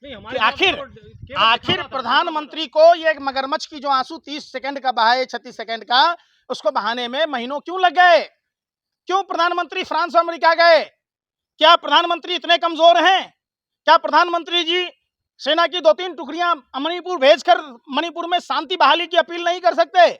कि आखिर प्रधानमंत्री को ये मगरमच्छ की जो आंसू 30 सेकंड का बहाए, 36 सेकंड का, उसको बहाने में महीनों क्यों लग गए? क्यों प्रधानमंत्री फ्रांस और अमेरिका गए? क्या प्रधानमंत्री इतने कमजोर हैं? क्या प्रधानमंत्री जी सेना की 2-3 टुकड़ियां मणिपुर भेजकर मणिपुर में शांति बहाली की अपील नहीं कर सकते?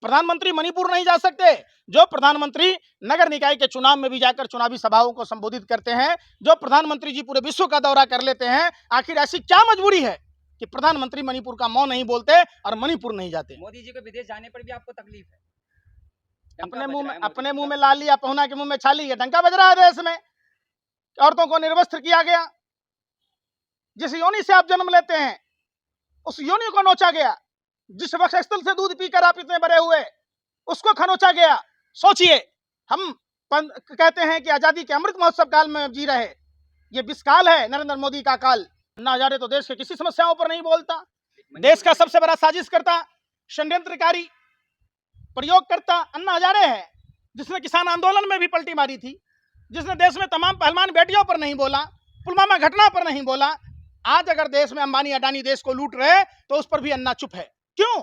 प्रधानमंत्री मणिपुर नहीं जा सकते? जो प्रधानमंत्री नगर निकाय के चुनाव में भी जाकर चुनावी सभाओं को संबोधित करते हैं, जो प्रधानमंत्री जी पूरे विश्व का दौरा कर लेते हैं, आखिर ऐसी क्या मजबूरी है कि प्रधानमंत्री मणिपुर का मौन नहीं बोलते और मणिपुर नहीं जाते? मोदी जी को विदेश जाने पर भी आपको तकलीफ है? अपने मुंह में ला लिया, पहुना के मुंह में छाली, डंका बज रहा है देश में। औरतों को निर्वस्त्र किया गया, जिस योनि से आप जन्म लेते हैं उस योनि को नोचा गया, जिस वक्षस्थल से दूध पीकर आप इतने बड़े हुए उसको खनोचा गया। सोचिए, हम कहते हैं कि आजादी के अमृत महोत्सव काल में जी रहे, ये विषकाल है नरेंद्र मोदी का काल। अन्ना हजारे तो देश के किसी समस्याओं पर नहीं बोलता, देश का सबसे बड़ा साजिश करता, षड्यंत्रकारी प्रयोग करता अन्ना हजारे है, जिसने किसान आंदोलन में भी पलटी मारी थी, जिसने देश में तमाम पहलवान बेटियों पर नहीं बोला, पुलवामा घटना पर नहीं बोला। आज अगर देश में अंबानी अडानी देश को लूट रहे तो उस पर भी अन्ना चुप है। क्यों?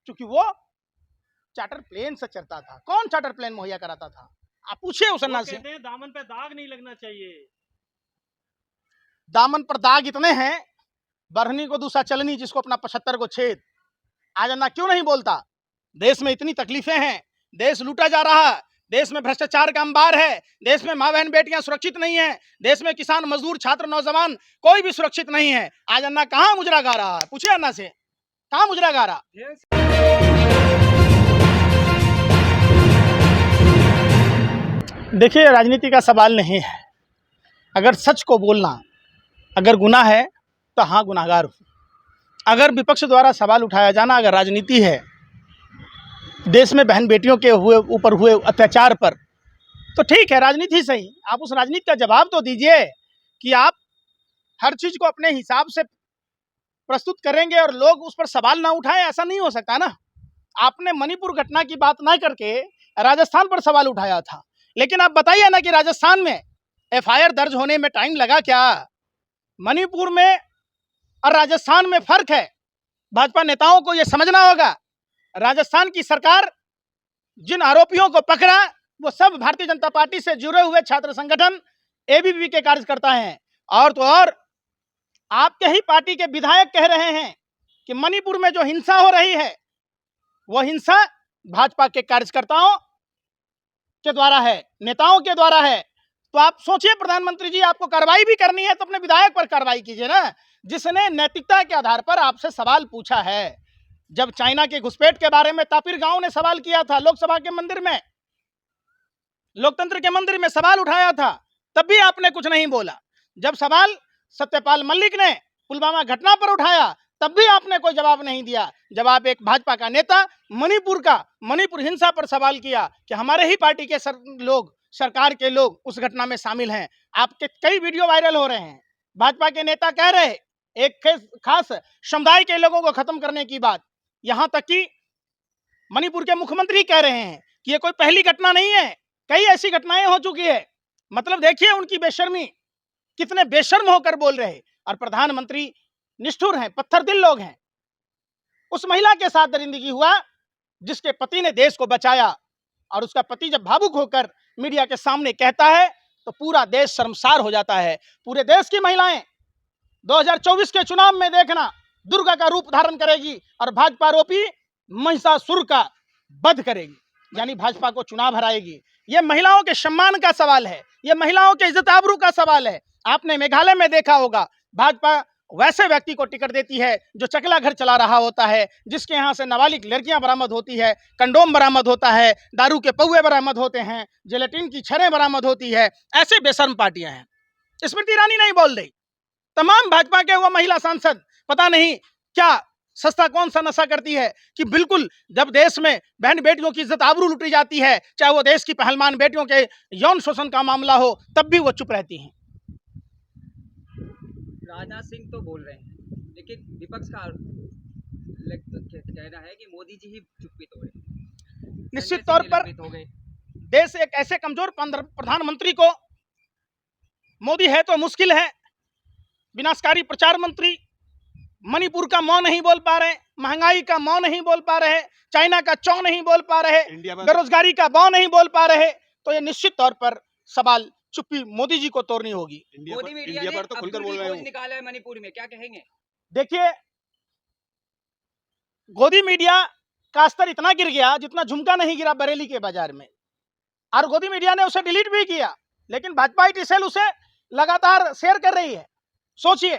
क्योंकि वो चार्टर प्लेन से चलता था। कौन चार्टर प्लेन मुहैया कराता था? आप पूछिए उस अन्ना से। दामन पे दाग नहीं लगना चाहिए। दामन पर दाग इतने हैं, बरहनी को दूसरा चलनी, जिसको अपना 75 को छेद। आज अन्ना क्यों नहीं बोलता? देश में इतनी तकलीफें हैं, देश लूटा जा रहा है, देश में भ्रष्टाचार का अंबार है, देश में माँ बहन बेटियां सुरक्षित नहीं है, देश में किसान मजदूर छात्र नौजवान कोई भी सुरक्षित नहीं है। आज अन्ना कहाँ मुजरा गा रहा है? पूछिए अन्ना से, कहाँ मुजरा गा रहा? देखिए, राजनीति का सवाल नहीं है। अगर सच को बोलना अगर गुनाह है तो हाँ, गुनाहगार हूँ। अगर विपक्ष द्वारा सवाल उठाया जाना अगर राजनीति है, देश में बहन बेटियों के ऊपर हुए अत्याचार पर, तो ठीक है, राजनीति सही। आप उस राजनीति का जवाब तो दीजिए कि आप हर चीज को अपने हिसाब से प्रस्तुत करेंगे और लोग उस पर सवाल ना उठाएं, ऐसा नहीं हो सकता ना। आपने मणिपुर घटना की बात ना करके राजस्थान पर सवाल उठाया था, लेकिन आप बताइए ना कि राजस्थान में एफआईआर दर्ज होने में टाइम लगा क्या? मणिपुर में और राजस्थान में फर्क है। भाजपा नेताओं को यह समझना होगा। राजस्थान की सरकार जिन आरोपियों को पकड़ा वो सब भारतीय जनता पार्टी से जुड़े हुए छात्र संगठन एबीवीपी के कार्यकर्ता हैं। और तो और आपके ही पार्टी के विधायक कह रहे हैं कि मणिपुर में जो हिंसा हो रही है वो हिंसा भाजपा के कार्यकर्ताओं के द्वारा है, नेताओं के द्वारा है। तो आप सोचिए, प्रधानमंत्री जी, आपको कार्रवाई भी करनी है तो अपने विधायक पर कार्रवाई कीजिए ना, जिसने नैतिकता के आधार पर आपसे सवाल पूछा है। जब चाइना के घुसपैठ के बारे में तापिर गांव ने सवाल किया था, लोकसभा के मंदिर में, लोकतंत्र के मंदिर में सवाल उठाया था, तब भी आपने कुछ नहीं बोला। जब सवाल सत्यपाल मलिक ने पुलवामा घटना पर उठाया, तब भी आपने कोई जवाब नहीं दिया। जब आप एक भाजपा का नेता मणिपुर हिंसा पर सवाल किया कि हमारे ही पार्टी के सरकार के लोग उस घटना में शामिल हैं, आपके कई वीडियो वायरल हो रहे हैं। भाजपा के नेता कह रहे एक खास समुदाय के लोगों को खत्म करने की बात, यहां तक कि मणिपुर के मुख्यमंत्री कह रहे हैं कि ये कोई पहली घटना नहीं है, कई ऐसी घटनाएं हो चुकी है। मतलब देखिए उनकी बेशर्मी, कितने बेशर्म होकर बोल रहे। और प्रधानमंत्री निष्ठुर हैं, पत्थर दिल लोग हैं। उस महिला के साथ दरिंदगी हुआ जिसके पति ने देश को बचाया, और उसका पति जब भावुक होकर मीडिया के सामने कहता है तो पूरा देश शर्मसार हो जाता है। पूरे देश की महिलाएं 2024 के चुनाव में देखना दुर्गा का रूप धारण करेगी और भाजपा आरोपी महिषासुर का वध करेगी, यानी भाजपा को चुनाव हराएगी। यह महिलाओं के सम्मान का सवाल है, यह महिलाओं के इज्जत आबरू का सवाल है। आपने मेघालय में देखा होगा, भाजपा वैसे व्यक्ति को टिकट देती है जो चकला घर चला रहा होता है, जिसके यहाँ से नाबालिग लड़कियां बरामद होती है, कंडोम बरामद होता है, दारू के पौवे बरामद होते हैं, जिलेटिन की छड़ें बरामद होती है। ऐसे बेशर्म पार्टियां हैं। स्मृति ईरानी नहीं बोल रही, तमाम भाजपा के वो महिला सांसद पता नहीं क्या सस्ता कौन सा नशा करती है कि बिल्कुल जब देश में बहन बेटियों की इज्जत आबरू लूटी जाती है, चाहे वो देश की पहलवान बेटियों के यौन शोषण का मामला हो, तब भी वो चुप रहती हैं। राजनाथ सिंह तो बोल रहे हैं, लेकिन विपक्ष का कहना है कि मोदी जी ही चुप्पी तोड़े। निश्चित तौर पर देश एक ऐसे कमजोर प्रधानमंत्री को, मोदी है तो मुश्किल है, विनाशकारी प्रचार मंत्री मणिपुर का मौ नहीं बोल पा रहे, महंगाई का मौ नहीं बोल पा रहे, चाइना का चौ नहीं बोल पा रहे, बेरोजगारी का बौ नहीं बोल पा रहे, तो ये निश्चित तौर पर सवाल चुप्पी मोदी जी को तोड़नी होगी। मोदी मीडिया ने पर तो खुलकर बोल रहे हो। निकाला है मणिपुर में, क्या कहेंगे? देखिए, गोदी मीडिया का स्तर इतना गिर गया जितना झुमका नहीं गिरा बरेली के बाजार में, और गोदी मीडिया ने उसे डिलीट भी किया, लेकिन भाजपा टीसेल उसे लगातार शेयर कर रही है। सोचिए,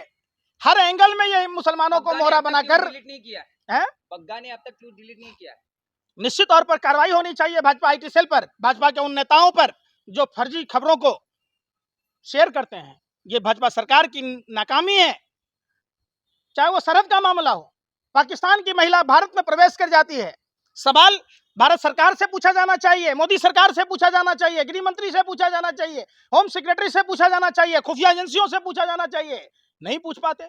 हर एंगल में ये मुसलमानों को मोहरा बनाकर डिलीट नहीं किया है। बग्गा ने अब तक क्यों डिलीट नहीं किया? निश्चित तौर पर कार्रवाई होनी चाहिए भाजपा आईटी सेल पर, भाजपा के उन नेताओं पर जो फर्जी खबरों को शेयर करते हैं। ये भाजपा सरकार की नाकामी है। चाहे वो सरहद का मामला हो, पाकिस्तान की महिला भारत में प्रवेश कर जाती है, सवाल भारत सरकार से पूछा जाना चाहिए, मोदी सरकार से पूछा जाना चाहिए, गृह मंत्री से पूछा जाना चाहिए, होम सेक्रेटरी से पूछा जाना चाहिए, खुफिया एजेंसियों से पूछा जाना चाहिए। नहीं पूछ पाते।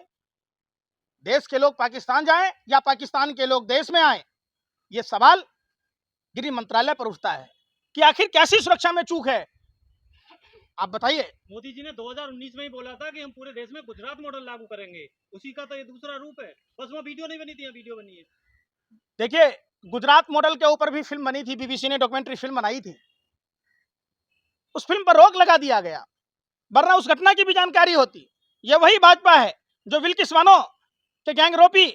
देश के लोग पाकिस्तान जाएं या पाकिस्तान के लोग देश में आए, ये सवाल गृह मंत्रालय पर उठता है कि आखिर कैसी सुरक्षा में चूक है। आप बताइए। मोदी जी ने 2019 में ही बोला था कि हम पूरे देश में गुजरात मॉडल लागू करेंगे, उसी का तो ये दूसरा रूप है। बस वो वीडियो नहीं बनी थी, वीडियो बनी है। देखिए, गुजरात मॉडल के ऊपर भी फिल्म बनी थी, बीबीसी ने डॉक्यूमेंट्री फिल्म बनाई थी, उस फिल्म पर रोक लगा दिया गया, वरना उस घटना की भी जानकारी होती। ये वही भाजपा है जो विल्किस्वानो के गैंगरोपी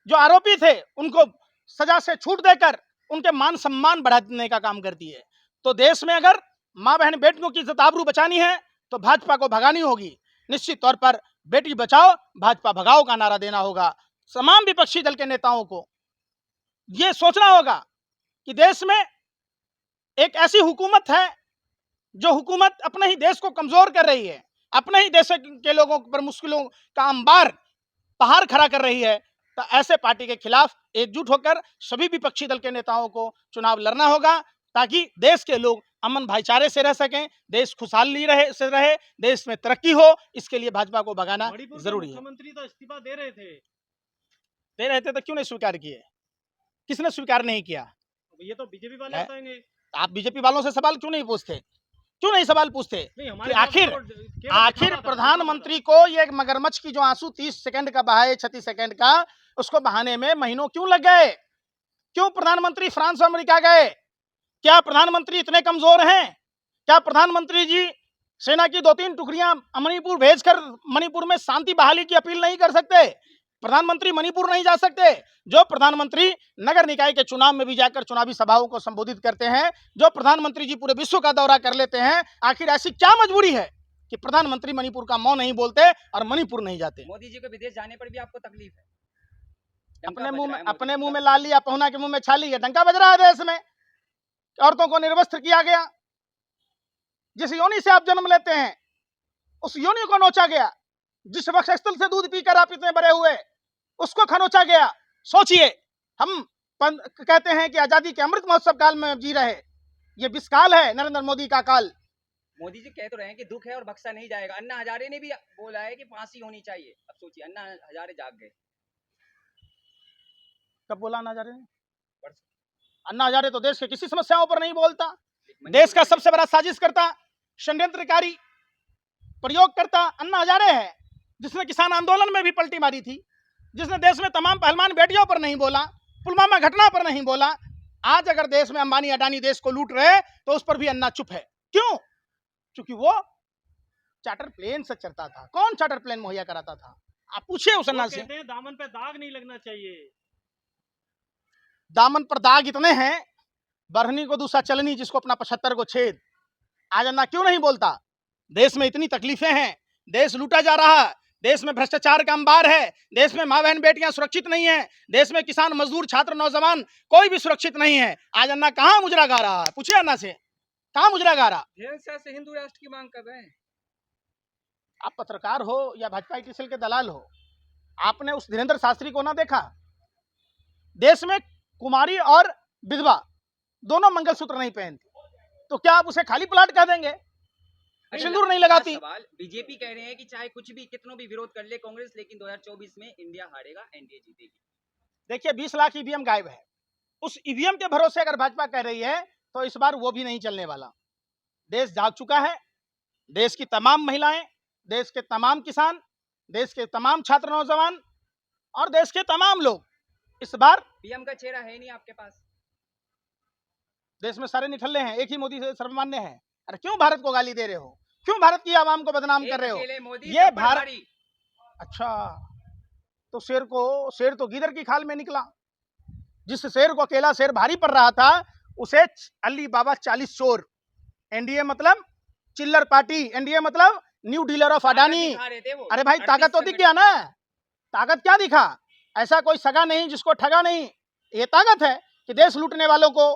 जो आरोपी थे उनको सजा से छूट देकर उनके मान सम्मान बढ़ाने का काम करती है। तो देश में अगर माँ बहन बेटियों की इज्जत आबरू बचानी है तो भाजपा को भगानी होगी। निश्चित तौर पर बेटी बचाओ भाजपा भगाओ का नारा देना होगा। तमाम विपक्षी दल के नेताओं को ये सोचना होगा कि देश में एक ऐसी हुकूमत है जो हुकूमत अपने ही देश को कमजोर कर रही है, अपने ही देश के लोगों पर मुश्किलों का अंबार पहाड़ खड़ा कर रही है। तो ऐसे पार्टी के खिलाफ एकजुट होकर सभी विपक्षी दल के नेताओं को चुनाव लड़ना होगा, ताकि देश के लोग अमन भाईचारे से रह सकें, देश खुशहाली रहे, देश में तरक्की हो। इसके लिए भाजपा को भगाना जरूरी है। मुख्यमंत्री तो इस्तीफा दे रहे थे तो क्यों नहीं स्वीकार किए? किसने स्वीकार नहीं किया? ये तो बीजेपी वाले बताएंगे। आप बीजेपी वालों से सवाल क्यों नहीं पूछते? क्यों नहीं सवाल पूछते कि आखिर प्रधानमंत्री को ये मगरमच्छ की जो आंसू 30 सेकंड का बहाए, 36 सेकंड का, उसको बहाने में महीनों क्यों लग गए? क्यों प्रधानमंत्री फ्रांस और अमेरिका गए? क्या प्रधानमंत्री इतने कमजोर हैं? क्या प्रधानमंत्री जी सेना की 2-3 टुकड़ियां मणिपुर भेजकर मणिपुर में शांति बहाली की अपील नहीं कर सकते? प्रधानमंत्री मणिपुर नहीं जा सकते? जो प्रधानमंत्री नगर निकाय के चुनाव में भी जाकर चुनावी सभाओं को संबोधित करते हैं, जो प्रधानमंत्री जी पूरे विश्व का दौरा कर लेते हैं, आखिर ऐसी क्या मजबूरी है कि प्रधानमंत्री मणिपुर का मौ नहीं बोलते और मणिपुर नहीं जाते? मोदी जी को विदेश जाने पर भी आपको तकलीफ है? अपने मुंह में लाली या पहुना के मुंह में छाली है। डंका बज रहा है देश में। औरतों को निर्वस्त्र किया गया। जिस योनि से आप जन्म लेते हैं उस योनि को नोचा गया। जिस वक्षस्थल से दूध पीकर आप इतने बड़े हुए उसको खनोचा गया। सोचिए, हम कहते हैं कि आजादी के अमृत महोत्सव काल में जी रहे, ये विषकाल है नरेंद्र मोदी का काल। मोदी जी कह तो रहे हैं कि दुख है और बख्शा नहीं जाएगा। अन्ना हजारे ने भी बोला है कि फांसी होनी चाहिए। अब सोचिए, अन्ना हजारे जाग गए। कब बोला अन्ना हजारे ने? अन्ना हजारे तो देश के किसी समस्याओं पर नहीं बोलता। देश का सबसे बड़ा साजिश करता, षड्यंत्रकारी प्रयोग करता अन्ना हजारे है, जिसने किसान आंदोलन में भी पलटी मारी थी, जिसने देश में तमाम पहलवान बेटियों पर नहीं बोला, पुलवामा घटना पर नहीं बोला। आज अगर देश में अंबानी अडानी देश को लूट रहे तो उस पर भी अन्ना चुप है। क्यों? क्योंकि वो चार्टर प्लेन से चलता था। कौन चार्टर प्लेन मुहैया कराता था? आप पूछिए उस अन्ना से। दामन पे दाग नहीं लगना चाहिए। दामन पर दाग इतने हैं, बरहनी को दूसरा चलनी, जिसको अपना 75 को छेद। आज अन्ना क्यों नहीं बोलता? देश में इतनी तकलीफें हैं, देश लूटा जा रहा है, देश में भ्रष्टाचार का अंबार है, देश में माँ बहन बेटियां सुरक्षित नहीं है, देश में किसान मजदूर छात्र नौजवान कोई भी सुरक्षित नहीं है। आज अन्ना कहाँ मुजरा गा रहा है? पूछिए अन्ना से, कहाँ मुजरा गा रहा? से हिंदू राष्ट्र की मांग कर रहे हैं। आप पत्रकार हो या भाजपा टीसेल के दलाल हो, आपने उस धीरेन्द्र शास्त्री को ना देखा? देश में कुमारी और विधवा दोनों मंगलसूत्र नहीं पहनती, तो क्या आप उसे खाली प्लाट कह देंगे? सिंदूर नहीं लगाती। सवाल, बीजेपी कह रहे हैं कि चाहे कुछ भी कितनों भी विरोध कर ले कांग्रेस, लेकिन 2024 में इंडिया हारेगा, एनडीए जीतेगी। देखिए, 20 लाख ईवीएम गायब है। उस ईवीएम के भरोसे अगर भाजपा कह रही है तो इस बार वो भी नहीं चलने वाला। देश जाग चुका है। देश की तमाम महिलाएं, देश के तमाम किसान देश के तमाम छात्र नौजवान और देश के तमाम लोग इस बार पीएम का चेहरा है नहीं आपके पास। देश में सारे निठल्ले हैं, एक ही मोदी से सर्वमान्य है। अरे क्यों भारत को गाली दे रहे हो, क्यों भारत की आवाम को बदनाम कर रहे हो? अकेले मोदी ये सब पर भारत, भारी। अच्छा तो शेर तो गीदड़ की खाल में निकला। जिस शेर को अकेला शेर भारी पड़ रहा था उसे अली बाबा 40 चोर। एनडीए मतलब चिल्लर पार्टी, एनडीए मतलब न्यू डीलर ऑफ अडानी। दिखा रहे थे वो। अरे भाई ताकत तो दिख गया ना, ताकत क्या दिखा? ऐसा कोई सगा नहीं जिसको ठगा नहीं। ये ताकत है कि देश लूटने वालों को,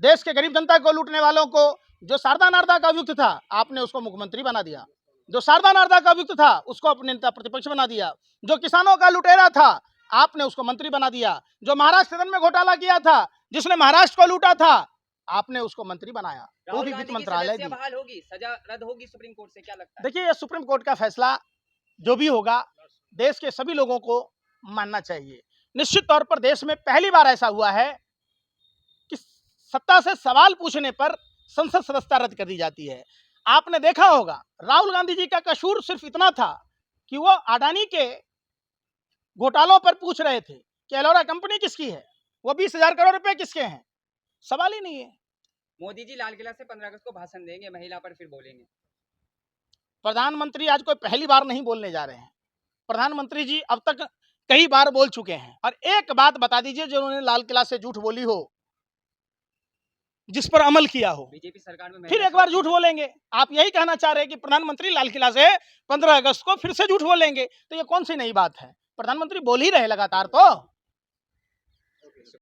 देश के गरीब जनता को लूटने वालों को, जो शारदा नारदा का अभियुक्त था आपने उसको मुख्यमंत्री बना दिया, जो शारदा नारदा का अभियुक्त था उसको अपने नेता प्रतिपक्ष बना दिया, जो किसानों का लुटेरा था आपने उसको मंत्री बना दिया, जो महाराष्ट्र सदन में घोटाला किया था, जिसने महाराष्ट्र को लूटा था आपने उसको मंत्री बनाया, वो भी वित्त मंत्रालय दी। बहाल होगी, सजा रद्द होगी सुप्रीम कोर्ट से, क्या लगता है? देखिए ये सुप्रीम कोर्ट का फैसला जो भी होगा देश के सभी लोगों को मानना चाहिए। निश्चित तौर पर देश में पहली बार ऐसा हुआ है कि सत्ता से सवाल पूछने पर संसद सदस्यता रद्द कर दी जाती है। आपने देखा होगा राहुल गांधी जी का कसूर सिर्फ इतना था कि वो अडानी के घोटालों पर पूछ रहे थे कि एलोरा कंपनी किसकी है, वो 20,000 करोड़ रुपए किसके हैं, सवाल ही नहीं है। मोदी जी लाल किला से 15 अगस्त को भाषण देंगे, महिला पर फिर बोलेंगे। प्रधानमंत्री आज कोई पहली बार नहीं बोलने जा रहे हैं। प्रधानमंत्री जी अब तक कई बार बोल चुके हैं। और एक बात बता दीजिए जो उन्होंने लाल किला से झूठ बोली हो, जिस पर अमल किया हो। बीजेपी सरकार में फिर एक बार झूठ बोलेंगे। आप यही कहना चाह रहे हैं कि प्रधानमंत्री लाल किला से 15 अगस्त को फिर से झूठ बोलेंगे, तो ये कौन सी नई बात है? प्रधानमंत्री बोल ही रहे लगातार तो।